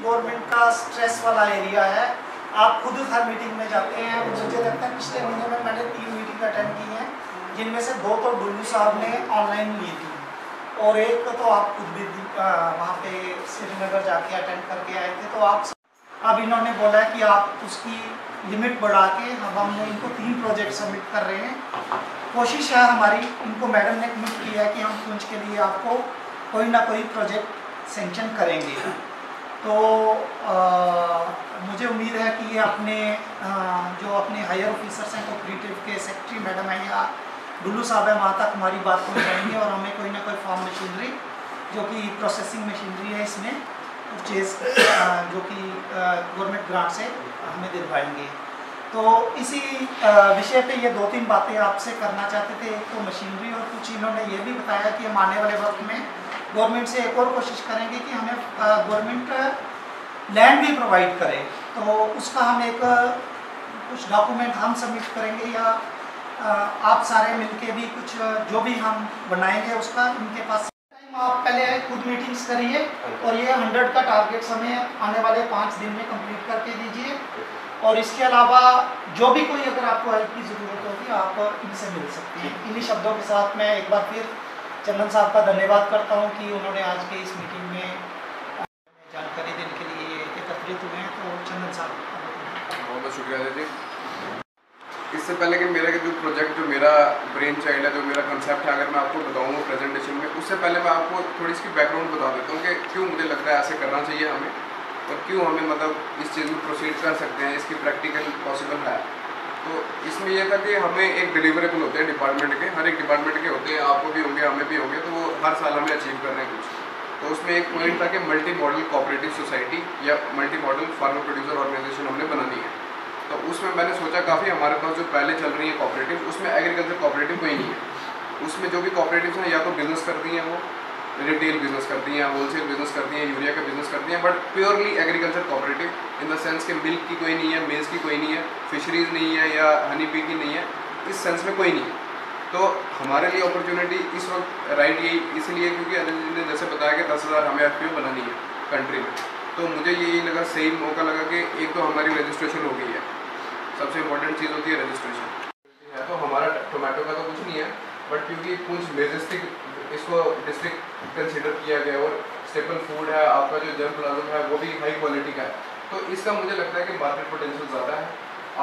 Government का stress वाला area है। आप खुद हर मीटिंग में जाते हैं। मुझे लगता है पिछले महीने में मैंने 3 मीटिंग अटेंड की हैं, जिनमें से 2 तो डुल्लू साहब ने ऑनलाइन ली थी और एक तो आप खुद भी वहाँ पे श्रीनगर जाके अटेंड करके आए थे। तो आप अब इन्होंने बोला कि आप उसकी लिमिट बढ़ा के हमने इनको 3 प्रोजेक्ट सबमिट कर रहे हैं। कोशिश है हमारी, इनको मैडम ने कमिट किया है कि हम पुंछ के लिए आपको कोई ना कोई प्रोजेक्ट सेंक्शन करेंगे। तो मुझे उम्मीद है कि ये अपने जो अपने हायर ऑफिसर्स हैं, कोऑपरेटिव के सेक्रेटरी मैडम हैं या डुल्लू साहब है, वहाँ तक हमारी बात पहुँचाएंगे और हमें कोई ना कोई फार्म मशीनरी जो कि प्रोसेसिंग मशीनरी है इसमें परचेज जो कि गवर्नमेंट ग्रांट से हमें दिलवाएंगे। तो इसी विषय पे ये 2-3 बातें आपसे करना चाहते थे। एक तो मशीनरी और कुछ इन्होंने ये भी बताया कि हम आने वाले वक्त में गवर्नमेंट से एक और कोशिश करेंगे कि हमें गवर्नमेंट लैंड भी प्रोवाइड करे। तो उसका हम एक कुछ डॉक्यूमेंट हम सबमिट करेंगे या आप सारे मिलके भी कुछ जो भी हम बनाएंगे उसका इनके पास आप पहले खुद मीटिंग्स करिए और ये 100 का टारगेट हमें आने वाले 5 दिन में कंप्लीट करके दीजिए। और इसके अलावा जो भी कोई अगर आपको हेल्प की ज़रूरत होगी आप इनसे मिल सकती हैं। इन्हीं शब्दों के साथ मैं एक बार फिर चंदन साहब का धन्यवाद करता हूं कि उन्होंने आज के इस मीटिंग में जानकारी देने के लिए एकत्रित हुए हैं। तो चंदन साहब बहुत बहुत शुक्रिया दीदी। इससे पहले कि मेरा जो प्रोजेक्ट जो मेरा ब्रेन चाइल्ड है, जो मेरा कंसेप्ट है, अगर मैं आपको बताऊंगा प्रेजेंटेशन में, उससे पहले मैं आपको थोड़ी इसकी बैकग्राउंड बता देता हूँ कि क्यों मुझे लगता है ऐसे करना चाहिए हमें और क्यों हमें मतलब इस चीज़ में प्रोसीड कर सकते हैं, इसकी प्रैक्टिकल पॉसिबल है। तो इसमें यह था कि हमें एक डिलीवरेबल होते हैं डिपार्टमेंट के, हर एक डिपार्टमेंट के होते हैं, आपको भी होंगे हमें भी होंगे, तो वो हर साल हमें अचीव कर रहे हैं कुछ। तो उसमें एक पॉइंट था कि मल्टी मॉडल कोऑपरेटिव सोसाइटी या multi model farmer producer organisation हमने बनानी है। तो उसमें मैंने सोचा काफ़ी हमारे पास जो पहले चल रही है कोऑपरेटिव, उसमें एग्रीकल्चर कोऑपरेटिव कोई नहीं है। उसमें जो भी कोऑपरेटिव्स हैं या तो बिजनेस करती हैं, वो रिटेल बिजनेस करती हैं, होलसेल बिजनेस करती हैं, यूरिया का बिजनेस करती हैं, but purely agriculture cooperative in the sense कि मिल्क की कोई नहीं है, मेज़ की कोई नहीं है, फिशरीज़ नहीं है या हनी बी की नहीं है, इस सेंस में कोई नहीं है। तो हमारे लिए अपॉर्चुनिटी इस वक्त राइट यही इसलिए क्योंकि अनिल जी ने जैसे बताया कि 10,000 हमें FPO बनानी है कंट्री में। तो मुझे यही लगा, सही मौका लगा कि एक तो हमारी रजिस्ट्रेशन हो गई है, सबसे इम्पोर्टेंट चीज़ होती है रजिस्ट्रेशन है। तो हमारा टोमेटो का तो कुछ नहीं है, बट क्योंकि कुछ मेजेस्टिक इसको डिस्ट्रिक्ट कंसिडर किया गया और स्टेपल फूड है, आपका जो जर्म प्लाज्म है वो भी हाई क्वालिटी का है, तो इसका मुझे लगता है कि मार्केट पोटेंशियल ज़्यादा है।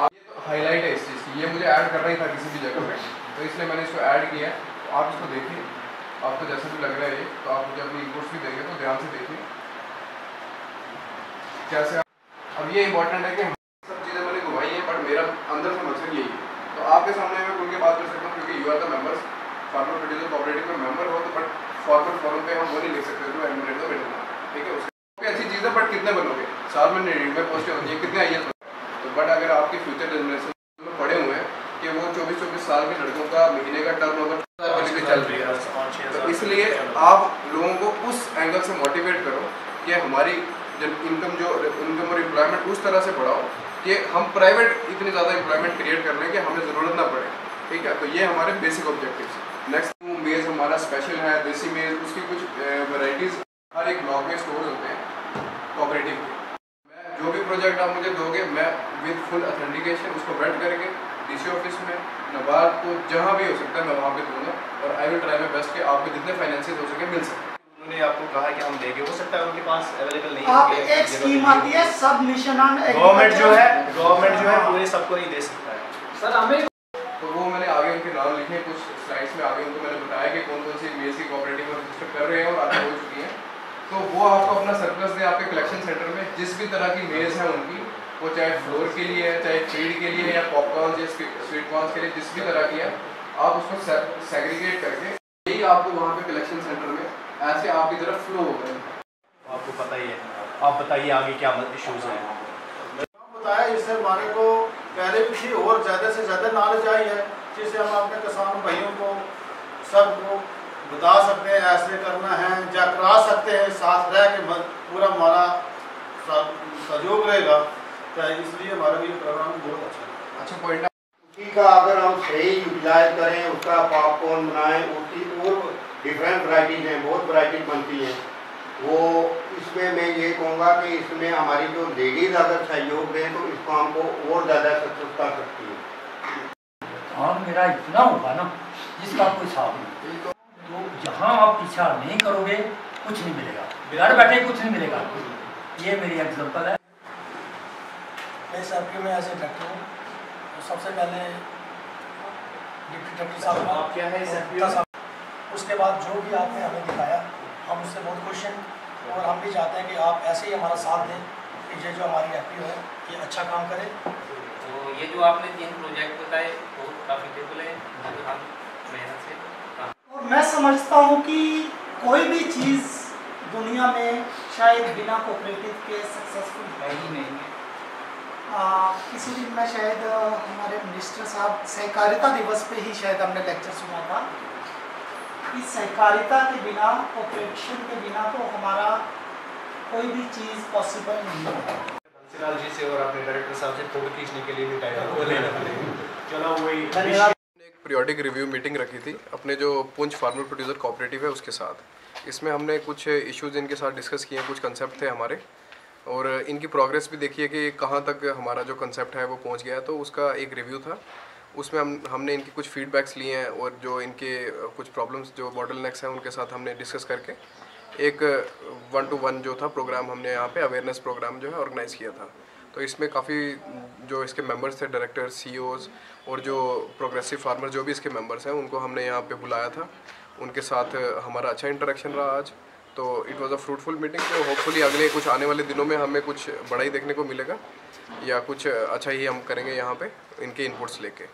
आप ये तो हाईलाइट है इस चीज़ की, ये मुझे ऐड करना ही था किसी भी जगह पे, तो इसलिए मैंने इसको ऐड किया। तो आप इसको देखिए, आपको जैसे भी लग रहा है ये, तो आप मुझे अपनी इनपुट्स भी देंगे तो ध्यान से देखिए कैसे। अब ये इंपॉर्टेंट है कि सब चीज़ें मैंने घुमाई हैं, बट मेरा अंदर से मकसद यही है। तो आपके सामने मैं खुल के बात कर सकता हूँ क्योंकि you are the members, farmer producer cooperative में मेंबर हो, तो बट फॉर्मल फॉर्म पे हम वो नहीं लिख सकते जो एडमिट तो बैठना, ठीक है। उसकी अच्छी चीज़ है, बट कितने बनोगे, साल में 90 पोस्टें होती हैं, कितने IAS तो, बट अगर आपके फ्यूचर जनरेशन में पड़े हुए हैं कि वो 24-24 साल के लड़कों का महीने का टर्नओवर चल रही है, तो इसलिए आप लोगों को उस एंगल से मोटिवेट करो कि हमारी जब इनकम और एम्प्लॉयमेंट उस तरह से बढ़ाओ कि हम प्राइवेट इतनी ज़्यादा एम्प्लॉयमेंट क्रिएट कर लें कि हमें ज़रूरत ना पड़े, ठीक है। तो ये हमारे बेसिक ऑब्जेक्टिव्स हैं। नेक्स्ट मेज़ हमारा स्पेशल है, देसी मेज़, उसकी कुछ वैरायटीज़ हर एक ब्लॉक में स्टोर होते हैं कोऑपरेटिव के। जो भी प्रोजेक्ट आप मुझे दोगे, मैं विद फुल ऑथेंटिकेशन उसको वेट करके DC ऑफिस में, नबार्ड को, जहाँ भी हो सकता है मैं वहाँ पे दूँगा और I will try my best कि आपको जितने फाइनेंसेस हो सके मिल सके। उन्होंने आपको कहा कि हम देंगे, हो सकता है उनके पास अवेलेबल नहीं आप एक स्कीम आती है सब मिशन ऑन गवर्नमेंट जो है पूरे सबको नहीं दे सकता है सर हमें। तो वो मैंने आगे उनके नाम लिखे, कुछ स्लाइड्स में आगे उनको मैंने बताया कि कौन कौन सी मेज़ की कोऑपरेटिव रजिस्टर कर रहे हैं और आगे हो चुकी हैं। तो वो आपको अपना सरप्लस दे आपके कलेक्शन सेंटर में, जिस भी तरह की मेज़ है उनकी, वो चाहे फ्लोर के लिए है, चाहे फीड के लिए या पॉपकॉर्न या स्वीट कॉर्न के लिए, जिस भी तरह की है, आप उसको सेग्रीगेट करके यही आपको वहाँ पे कलेक्शन सेंटर में ऐसे आपकी तरफ फ्लो हो गए। आपको पता ही है, आप बताइए आगे क्या इश्यूज हैं। बताया इससे हमारे को पहले भी थी और ज़्यादा से ज़्यादा नॉलेज आई है, जिससे हम अपने किसान भाइयों को सबको बता सकते हैं ऐसे करना है या करा सकते हैं, साथ रह के पूरा हमारा सहयोग रहेगा। तो इसलिए हमारा भी प्रोग्राम बहुत अच्छा पॉइंट है। उसी का अगर हम सही यूटिलाइज करें, उसका पॉपकॉर्न बनाएं, उसकी और डिफरेंट वैराइटीज़ हैं, बहुत वैराइटीज बनती हैं। वो इसमें मैं ये कहूँगा कि इसमें हमारी जो लेडीज़ अगर सहयोग दें तो इस काम को और ज़्यादा सक्सेस कर सकती है। काम मेरा इतना होगा ना जिसका कोई हिसाब नहीं। तो जहाँ आप पीछा नहीं करोगे कुछ नहीं मिलेगा, घर बैठे कुछ नहीं मिलेगा। ये मेरी एग्जाम्पल है। मैं SFPO में ऐसे डायरेक्टर हूँ। तो सबसे पहले डिप्टी डायरेक्टर साहब आप क्या है SFPO? उसके बाद जो भी आपने हमें दिखाया हम उससे बहुत खुश हैं और हम भी चाहते हैं कि आप ऐसे ही हमारा साथ दें कि ये जो हमारी FPO है ये अच्छा काम करे। तो ये जो आपने 3 प्रोजेक्ट बताए बहुत प्रॉफिटेबल है, हम मेहनत से। और मैं समझता हूँ कि कोई भी चीज़ दुनिया में शायद बिना कोऑपरेटिव के सक्सेसफुल है ही नहीं है। किसी दिन मैं शायद हमारे मिनिस्टर साहब सहकारिता दिवस पे ही शायद हमने लेक्चर सुना था कि सहकारिता के बिना, कोऑपरेशन के बिना तो हमारा कोई भी चीज़ पॉसिबल नहीं है। बंसीलाल जी से और अपने डायरेक्टर साहब से फोटो खींचने के लिए भी टाइम वो लेना पड़ेगा। चलो वही एक पीरियोडिक रिव्यू मीटिंग रखी थी अपने जो पुंछ फार्मर प्रोड्यूसर कोऑपरेटिव है उसके साथ। इसमें हमने कुछ इश्यूज इनके साथ डिस्कस किए, कुछ कंसेप्ट थे हमारे और इनकी प्रोग्रेस भी देखी है कि कहाँ तक हमारा जो कंसेप्ट है वो पहुँच गया है। तो उसका एक रिव्यू था, उसमें हमने इनकी कुछ फीडबैक्स लिए हैं और जो इनके कुछ प्रॉब्लम्स जो बॉटलनेक्स हैं उनके साथ हमने डिस्कस करके एक 1-to-1 जो था प्रोग्राम हमने यहाँ पे अवेयरनेस प्रोग्राम जो है ऑर्गेनाइज़ किया था। तो इसमें काफ़ी जो इसके मेंबर्स थे, डायरेक्टर, CEOs और जो प्रोग्रेसिव फार्मर जो भी इसके मेंबर्स हैं उनको हमने यहाँ पे बुलाया था। उनके साथ हमारा अच्छा इंटरेक्शन रहा आज। तो it was a fruitful meeting. तो होपफुली अगले कुछ आने वाले दिनों में हमें कुछ बड़ा ही देखने को मिलेगा या कुछ अच्छा ही हम करेंगे यहाँ पे इनके इनपुट्स लेके।